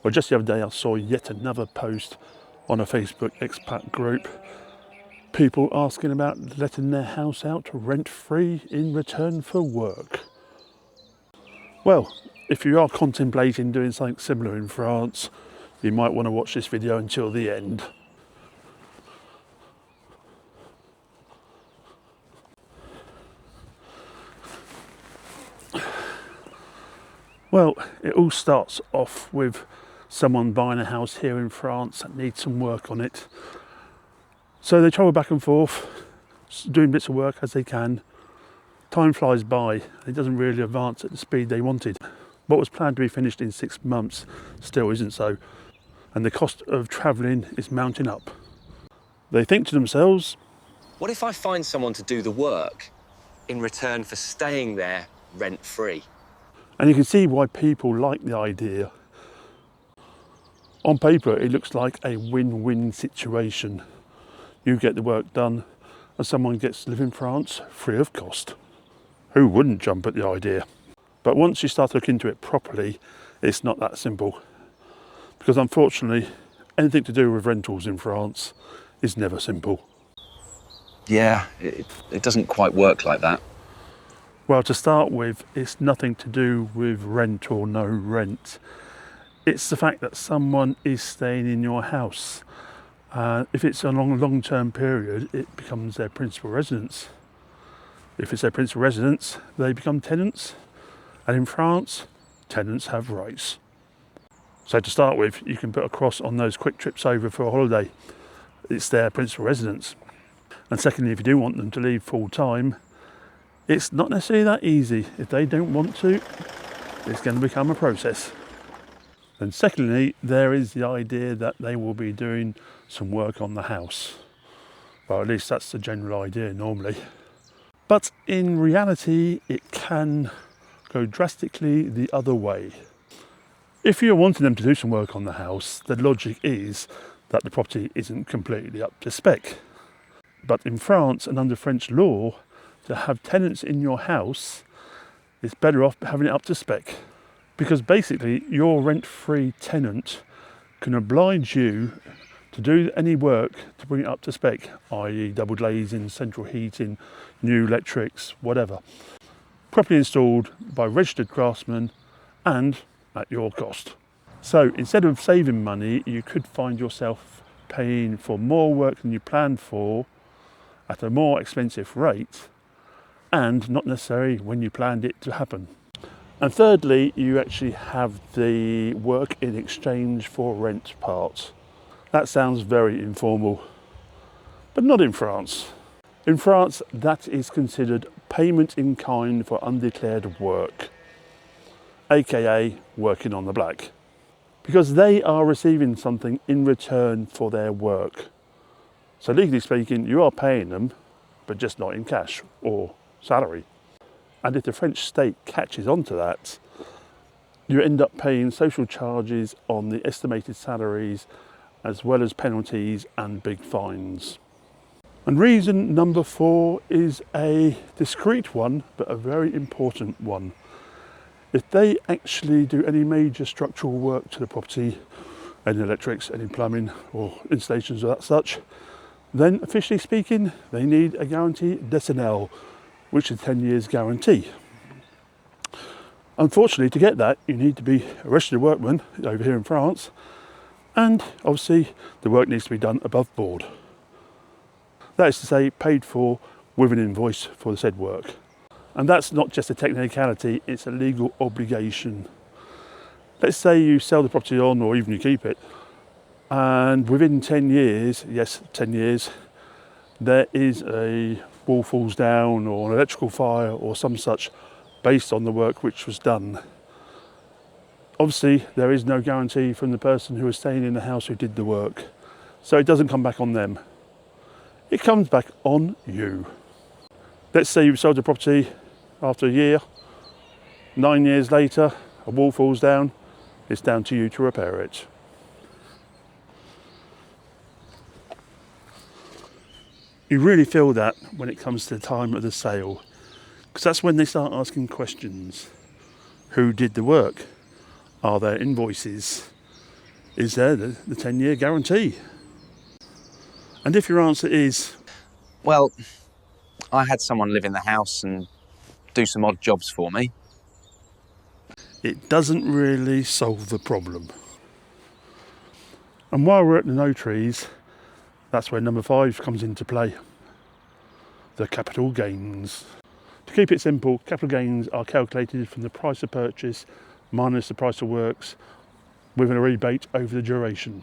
Well, just the other day I saw yet another post on a Facebook expat group. People asking about letting their house out rent-free in return for work. Well, if you are contemplating doing something similar in France, you might want to watch this video until the end. Well, it all starts off with someone buying a house here in France that needs some work on it. So they travel back and forth, doing bits of work as they can. Time flies by, it doesn't really advance at the speed they wanted. What was planned to be finished in 6 months still isn't so, and the cost of travelling is mounting up. They think to themselves, what if I find someone to do the work in return for staying there rent-free? and you can see why people like the idea. On paper, it looks like a win-win situation. You get the work done, and someone gets to live in France free of cost. Who wouldn't jump at the idea? But once you start to look into it properly, it's not that simple. Because unfortunately, anything to do with rentals in France is never simple. Yeah, it doesn't quite work like that. Well, to start with, it's nothing to do with rent or no rent. It's the fact that someone is staying in your house. If it's a long-term period, it becomes their principal residence. If it's their principal residence, they become tenants. And in France, tenants have rights. So to start with, you can put a cross on those quick trips over for a holiday. It's their principal residence. And secondly, if you do want them to leave full time, it's not necessarily that easy. If they don't want to, it's going to become a process. And secondly, there is the idea that they will be doing some work on the house. Well, at least that's the general idea normally. But in reality, it can go drastically the other way. If you're wanting them to do some work on the house, the logic is that the property isn't completely up to spec. But in France and under French law, to have tenants in your house, it's better off having it up to spec. Because basically, your rent-free tenant can oblige you to do any work to bring it up to spec, i.e. double glazing, central heating, new electrics, whatever. Properly installed by registered craftsmen and at your cost. So instead of saving money, you could find yourself paying for more work than you planned for at a more expensive rate, and not necessarily when you planned it to happen. And thirdly, you actually have the work in exchange for rent part. That sounds very informal, but not in France. In France, that is considered payment in kind for undeclared work, aka working on the black, because they are receiving something in return for their work. So legally speaking, you are paying them, but just not in cash or salary. And if the French state catches on to that, you end up paying social charges on the estimated salaries, as well as penalties and big fines. And reason number 4 is a discreet one, but a very important one. If they actually do any major structural work to the property, any electrics, any plumbing or installations or that such, then officially speaking, they need a guarantee décennale, which is a 10 years guarantee. Unfortunately, to get that, you need to be a registered workman over here in France, and obviously the work needs to be done above board. That is to say, paid for with an invoice for the said work. And that's not just a technicality, it's a legal obligation. Let's say you sell the property on, or even you keep it, and within 10 years, yes, 10 years, there is a wall falls down or an electrical fire or some such based on the work which was done. Obviously, there is no guarantee from the person who was staying in the house who did the work. So it doesn't come back on them. It comes back on you. Let's say you've sold the property after a year, 9 years later, a wall falls down, it's down to you to repair it. You really feel that when it comes to the time of the sale, because that's when they start asking questions. Who did the work? Are there invoices? is there the 10-year guarantee. And if your answer is, Well, I had someone live in the house and do some odd jobs for me. it doesn't really solve the problem. And while we're at the no trees, that's where number 5 comes into play. The capital gains. To keep it simple, capital gains are calculated from the price of purchase minus the price of works with a rebate over the duration.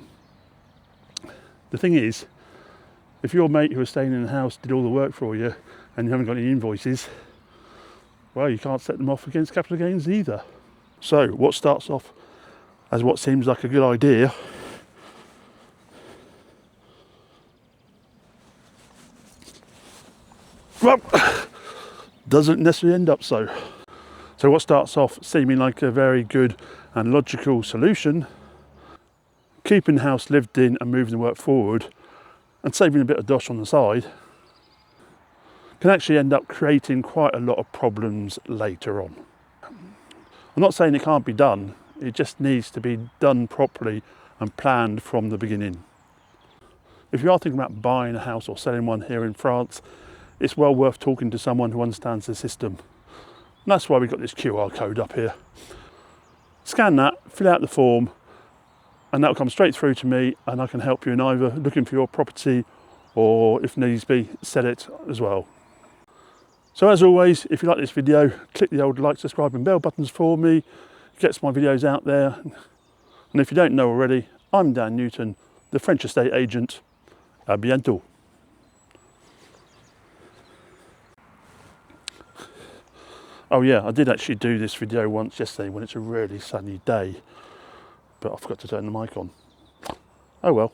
The thing is, if your mate who was staying in the house did all the work for you and you haven't got any invoices, well, you can't set them off against capital gains either. So what starts off as what seems like a good idea doesn't necessarily end up so. So what starts off seeming like a very good and logical solution, keeping the house lived in and moving the work forward and saving a bit of dosh on the side, can actually end up creating quite a lot of problems later on. I'm not saying it can't be done, it just needs to be done properly and planned from the beginning. If you are thinking about buying a house or selling one here in France, it's well worth talking to someone who understands the system. And that's why we've got this QR code up here. Scan that, fill out the form, and that'll come straight through to me, and I can help you in either looking for your property or, if needs be, sell it as well. So as always, if you like this video, click the old like, subscribe and bell buttons for me. It gets my videos out there. And if you don't know already, I'm Dan Newton, the French estate agent. À bientôt. Oh yeah, I did actually do this video once yesterday when it's a really sunny day, but I forgot to turn the mic on. Oh well.